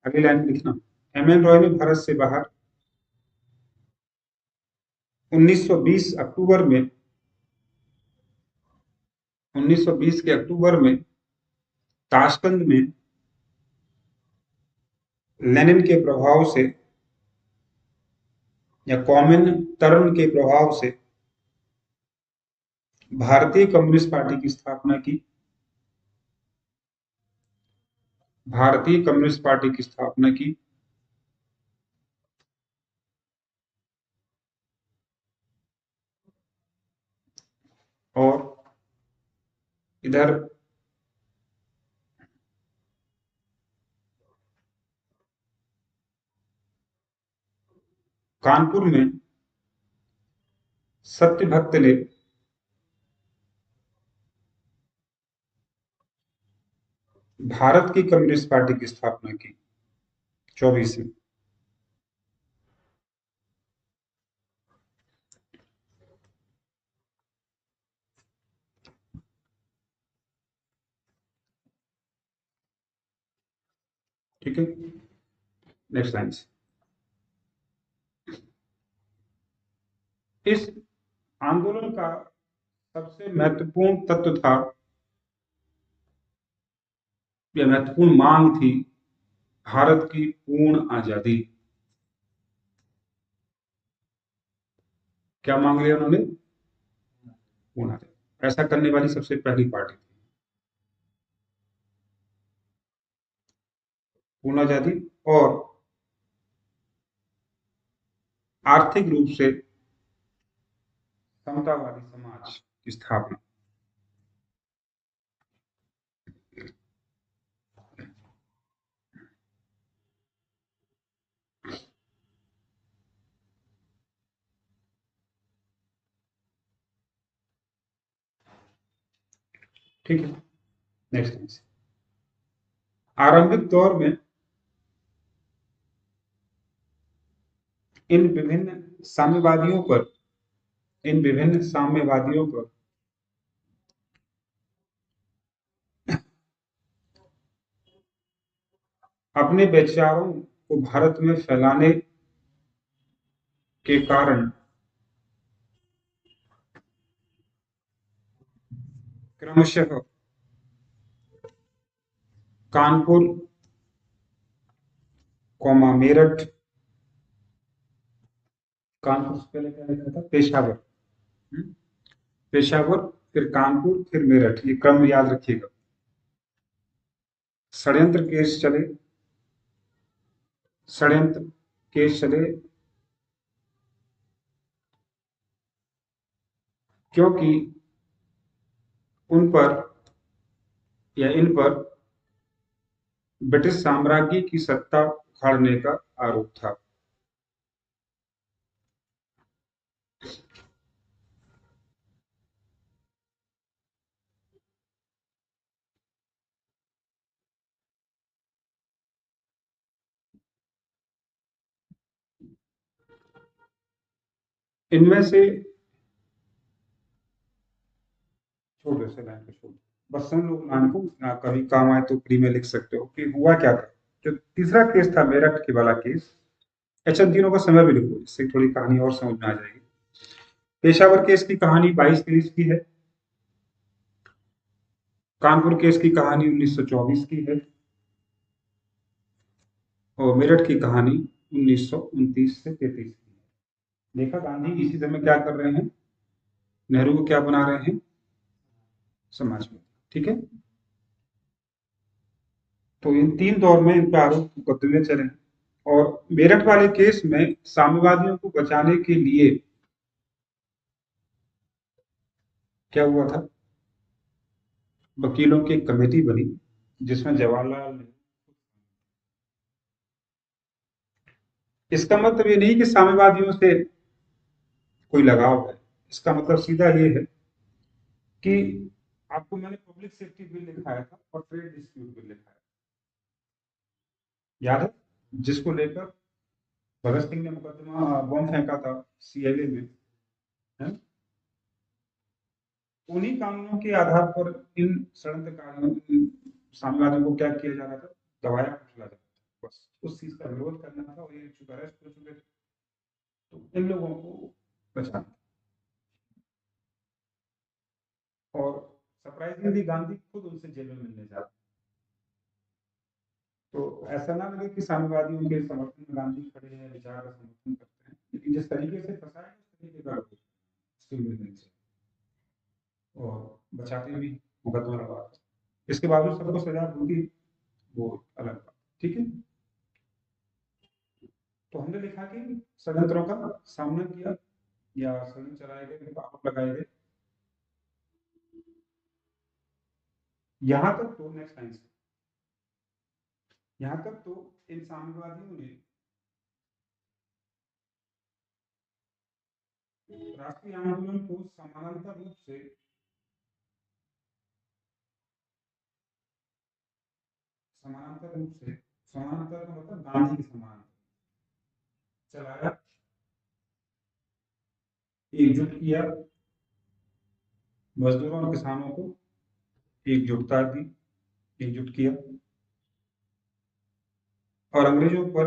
अगली लाइन में लिखना, एम.एन. रॉय ने भारत से बाहर 1920 अक्टूबर में 1920 के अक्टूबर में ताशकंद में लेनिन के प्रभाव से या कॉमिनटर्न के प्रभाव से भारतीय कम्युनिस्ट पार्टी की स्थापना की। भारतीय कम्युनिस्ट पार्टी की स्थापना की और इधर कानपुर में सत्य भक्त ने भारत की कम्युनिस्ट पार्टी की स्थापना की 24 में। ठीक है, नेक्स्ट लाइन, इस आंदोलन का सबसे महत्वपूर्ण तत्व था या महत्वपूर्ण मांग थी भारत की पूर्ण आजादी। क्या मांग लिया उन्होंने? पूर्ण आजादी। ऐसा करने वाली सबसे पहली पार्टी थी पूर्ण आजादी और आर्थिक रूप से समतावादी समाज की स्थापना। ठीक है, नेक्स्ट, आरंभिक दौर में इन विभिन्न साम्यवादियों पर इन विभिन्न साम्यवादियों पर अपने विचारों को भारत में फैलाने के कारण, 1920 क्रमशः कानपुर, मेरठ। कानपुर से पहले क्या लिखा था? पेशावर। हम्म? पेशावर, फिर कानपुर, फिर मेरठ, ये क्रम याद रखिएगा। षड्यंत्र केस चले, षड्यंत्र केस चले, क्योंकि उन पर या इन पर ब्रिटिश साम्राज्य की सत्ता उखाड़ने का आरोप था। इनमें से छोड़ दो, इसे लाइन पे छोड़ दो। बस सुन लो नाम को, ना कभी काम आए तो फ्री में लिख सकते हो कि हुआ क्या था। जो तीसरा केस था मेरठ के वाला केस, अच्छा इन तीनों का समय भी लिखो, इससे थोड़ी कहानी और समझ में आ जाएगी। पेशावर केस की कहानी 22-23 की है। कानपुर केस की कहानी 1924 की है। और मेरठ की कहानी 1929 से 33 की है। देखा गांधी इसी समय क्या कर रहे हैं, नेहरू को क्या बना रहे हैं, समाज में। ठीक है, तो इन तीन दौर में इन पे आरोप मुकदमे चले हैं। और मेरठ वाले केस में साम्यवादियों को बचाने के लिए क्या हुआ था, वकीलों की एक कमेटी बनी जिसमें जवाहरलाल नेहरू। इसका मतलब ये नहीं कि साम्यवादियों से कोई लगाव है, इसका मतलब सीधा ये है कि आपको मैंने पब्लिक सेफ्टी बिल लिखाया था और ट्रेड डिस्प्यूट बिल लिखाया था, याद है, जिसको लेकर भगत सिंह ने मुकदमा बॉम्ब फेंका था सीएलए में, है? उन्हीं कानूनों के आधार पर इन षड्यंत्रकारियों, इन साम्यवादियों को क्या किया जा रहा था, दबाया कुचला जा रहा था। बस उस चीज का विरोध करना था, और ये चूंकि अरेस्ट हो चुके थे तो इन लोगों को बचाना। और सरप्राइजिंगली गांधी खुद उनसे जेल में मिलने जाते। तो ऐसा ना लगे कि साम्यवादियों के समर्थन में गांधी खड़े हैं, विचार का समर्थन करते हैं, लेकिन जिस तरीके से फंसाया उस तरीके का उसके मिलने से और बचाते भी, मुकदमा लगा। इसके बावजूद सबको सजा होगी, वो अलग बात। ठीक है, तो हमने लिखा कि षड्यंत्रों का सामना किया या षड्यंत्र चलाए गए, आरोप लगाए गए। यहाँ तक तो नेक्स्ट लाइन से, यहाँ तक तो इन साम्यवादियों ने राष्ट्रीय आंदोलन को समानांतर का मतलब गांधी के समानांतर चलाया, एकजुट किया, मजदूरों और किसानों को एकजुटता दी, एकजुट किया, और अंग्रेजों पर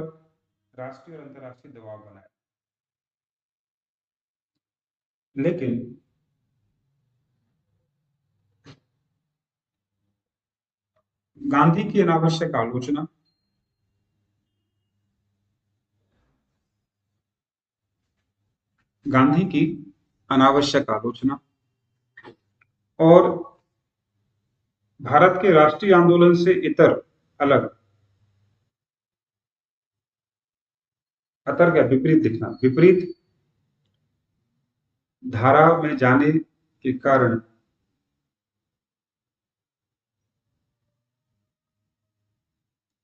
राष्ट्रीय और अंतर्राष्ट्रीय दबाव बनाया। लेकिन गांधी की अनावश्यक आलोचना, गांधी की अनावश्यक आलोचना और भारत के राष्ट्रीय आंदोलन से इतर अलग, अतर क्या, विपरीत दिखना, विपरीत धारा में जाने के कारण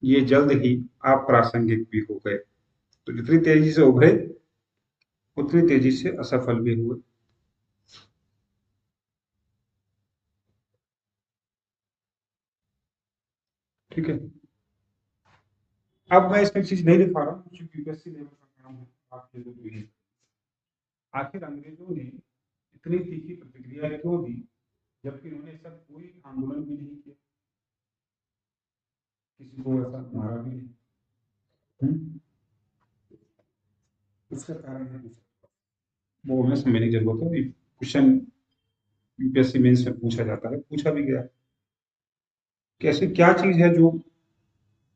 ये जल्द ही अप्रासंगिक भी हो गए। तो जितनी तेजी से उभरे उतनी तेजी से असफल भी हुए। ठीक है, अब मैं इसमें चीज नहीं लिखा रहा हूँ क्योंकि यूपीएससी लेवल का काम है, आपके लोग भी। आखिर अंग्रेजों ने इतनी तीखी प्रतिक्रिया क्यों दी, जबकि उन्होंने ऐसा कोई आंदोलन भी नहीं किया, किसी को ऐसा मारा भी नहीं। हम्म? उसका कारण है, वो हमें समझने की जरूरत है क्वेश्चन। यूपीएससी मेंस में पूछा जाता है, पूछा भी गया है कि ऐसी क्या चीज है जो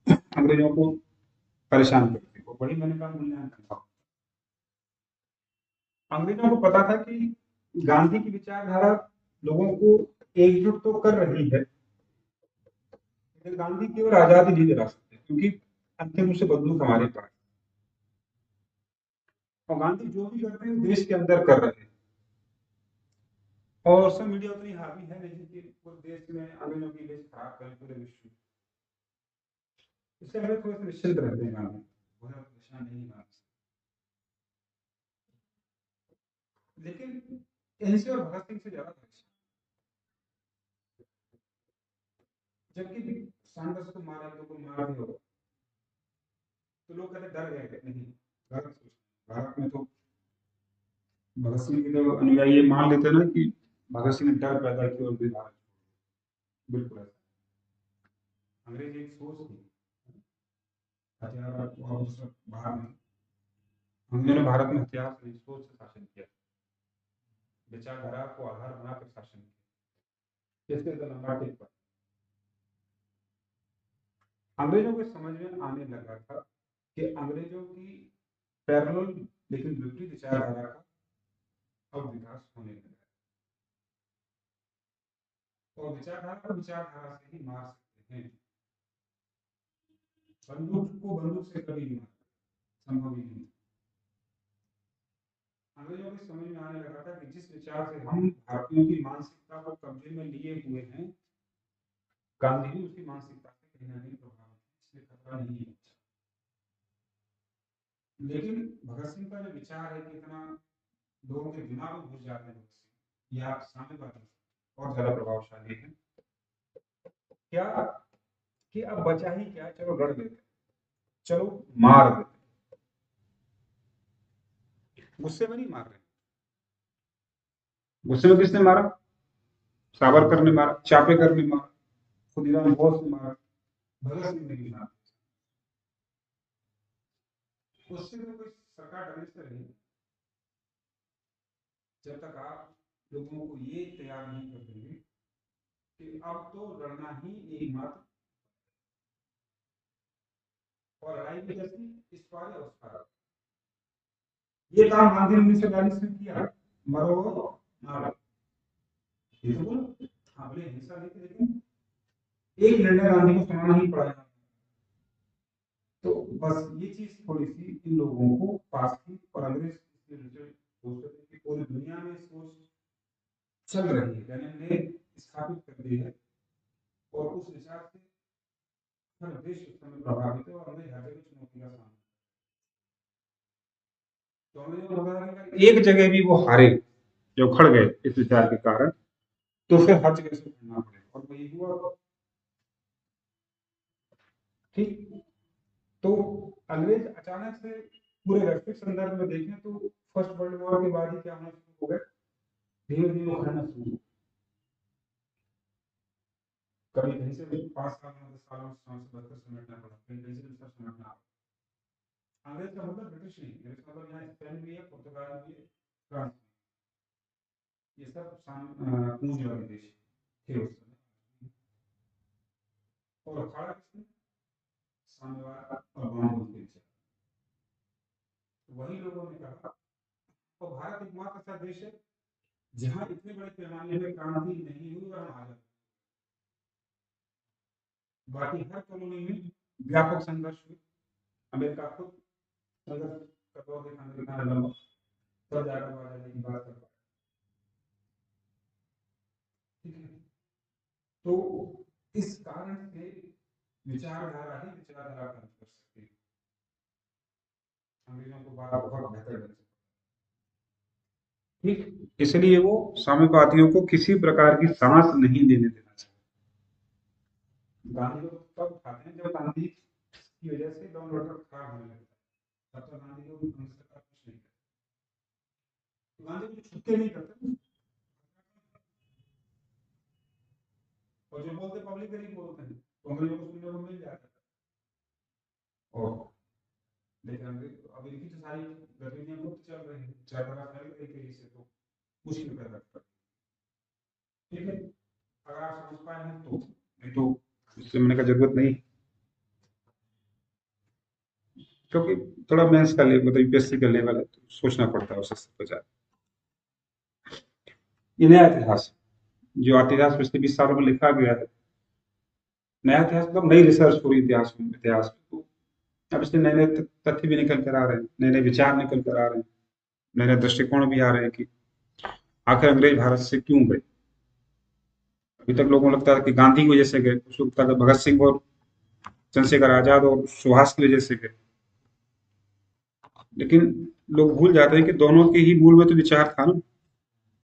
अंग्रेजों को परेशान करती है। वो बड़ी, मैंने कहा, मूल्यांकन था। अंग्रेजों को पता था कि गांधी की विचारधारा लोगों को एकजुट तो कर रही है, लेकिन गांधी की ओर आजादी नहीं दिला सकते, क्योंकि अंतिम रूप से बंदूक हमारे पास है। और गांधी जो भी करते हैं वो देश के अंदर कर रहे हैं। और सब मीडिया उतनी हावी है नहीं कि वो देश में अंग्रेजों की इमेज खराब करें पूरे विश्व में। इसलिए हमें थोड़े से निश्चिंत रहते हैं गांधी, बहुत ज्यादा परेशान नहीं होना। लेकिन इनसे और भगत सिंह से ज्यादा परेशान, जबकि सैंडर्स को मारे तो को मार दिया हो, तो लोग कहते डर गए, नहीं गलत सोच। भारत में तो भगत सिंह के जो अनुयायी ये मान लेते हैं ना कि भगत सिंह ने डर पैदा किया और फिर भारत, बिल्कुल ऐसा। अंग्रेज एक सोच थी, हथियार और सब बाहर में, अंग्रेजों ने भारत में हथियार से नहीं, सोच से शासन किया, विचारधारा को आधार बनाकर शासन किया। इसलिए तो लंबा टेक पर अंग्रेजों को समझ में आने लगा था कि अंग्रेजों की पैरेलल लेकिन विपरीत विचारधारा का अब विकास होने लगा है। और विचारधारा को विचारधारा से ही मार सकते हैं, बंदूक को बंदूक से कभी नहीं मार, संभव ही नहीं। अंग्रेजों को समझ में आने लगा था कि जिस विचार से हम भारतीयों की मानसिकता को कब्जे में लिए हुए हैं, गांधी भी उसकी मानसिकता से कहीं ना कहीं प्रभावित है, इसलिए खतरा नहीं है। लेकिन भगत सिंह का जो विचार है कि इतना लोगों के दिमाग में घुस जाते हैं भगत सिंह, या साम्यवादी और ज्यादा प्रभावशाली है। क्या कि अब बचा ही क्या, चलो लड़ देते, चलो मार देते। गुस्से में नहीं मार रहे, गुस्से में किसने मारा? सावरकर ने मारा, चापेकर ने मारा, खुदीराम बोस ने मारा, भगत सिंह ने भी मारा। उससे तो कोई सरकार डरने से रही, जब तक आप लोगों को ये तैयार नहीं कर देंगे कि अब तो लड़ना ही एकमात्र, और लड़ाई भी कैसी, इस पार या उस पार। ये काम गांधी ने 1942 में किया, मरो मारो, ये तो बोलो। हाँ बोले हिंसा नहीं थी, लेकिन एक निर्णय गांधी को सुनाना ही पड़ा। तो बस ये चीज थोड़ी सी इन लोगों को पास की, और अंग्रेज सोचते थे कि पूरी दुनिया में सोच चल रही है, लेनिन ने स्थापित कर दी है, और उस विचार से हर देश उस समय प्रभावित है, और अंग्रेज हर जगह चुनौती का सामना। तो अंग्रेजों को लगा कि एक जगह भी वो हारे, जो खड़ गए इस विचार के कारण, तो फिर हर जगह से लड़ना पड़ेगा, और वही हुआ। ठीक। तो अंग्रेज अचानक से पूरे वैश्विक संदर्भ में देखें तो फर्स्ट वर्ल्ड वॉर के बाद ही क्या होना शुरू हो गया, धीरे धीरे उखड़ना शुरू हुआ। कभी कहीं से 5 साल में 10 सालों से बढ़कर समेटना पड़ा, कहीं कहीं से दूसरा समेटना पड़ा। अंग्रेज का मतलब ब्रिटिश नहीं, अंग्रेज का मतलब यहाँ स्पेन भी है, पुर्तगाल भी है, फ्रांस भी, ये सब पूंजीवादी देश थे उस समय। और अखाड़ा किसने, साम्यवाद और बाणभूत के विचार, वही लोगों ने कहा। और भारत एकमात्र ऐसा देश है जहां इतने बड़े पैमाने पर क्रांति नहीं हुई और हम आजाद। बाकी हर कॉलोनी में व्यापक संघर्ष हुए, अमेरिका खुद संघर्ष का दौर देखा, अमेरिका ने लंबा, तब जाकर वो आजादी की बात कर पाया। ठीक है। तो इस कारण से विचारधारा ही विचारधारा का अंत कर सकती है। अंग्रेजों को बात बहुत बेहतर ढंग से, ठीक, इसलिए वो साम्यवादियों को किसी प्रकार की सांस नहीं लेने देना चाहिए। गांधी लोग तब उठाते हैं जब गांधी की वजह से लॉ एंड ऑर्डर खराब होने लगता है, तब तक गांधी लोग उनसे कुछ नहीं करते। तो गांधी कुछ छुप के नहीं करते, और जो बोलते पब्लिकली बोलते हैं, तो अंग्रेजों को सुनने को मिल जाता है। और लेकिन अब इनकी तो सारी गतिविधियां मुक्त चल रही है, चार तरफ फैल रही तेजी से, तो मुश्किल पैदा करता है। ठीक है, अगर आप समझ पाए हैं तो, नहीं तो इससे मिलने का जरूरत नहीं, क्योंकि थोड़ा मेंस का लेवल मतलब यूपीएससी का लेवल है, तो सोचना पड़ता है उससे सब ज्यादा। ये नया इतिहास, जो इतिहास पिछले 20 सालों में लिखा गया है, नया इतिहास मतलब नई रिसर्च पूरी इतिहास में, इतिहास में तो अब इसमें नए नए तथ्य भी निकल कर आ रहे हैं, नए नए विचार निकल कर आ रहे हैं, नए नए दृष्टिकोण भी आ रहे हैं कि आखिर अंग्रेज भारत से क्यों गए। अभी तक लोगों को लगता है कि गांधी की वजह से गए, कुछ लोग लगता था भगत सिंह और चंद्रशेखर आजाद और सुभाष की वजह से गए, लेकिन लोग भूल जाते हैं कि दोनों के ही मूल में तो विचार था ना,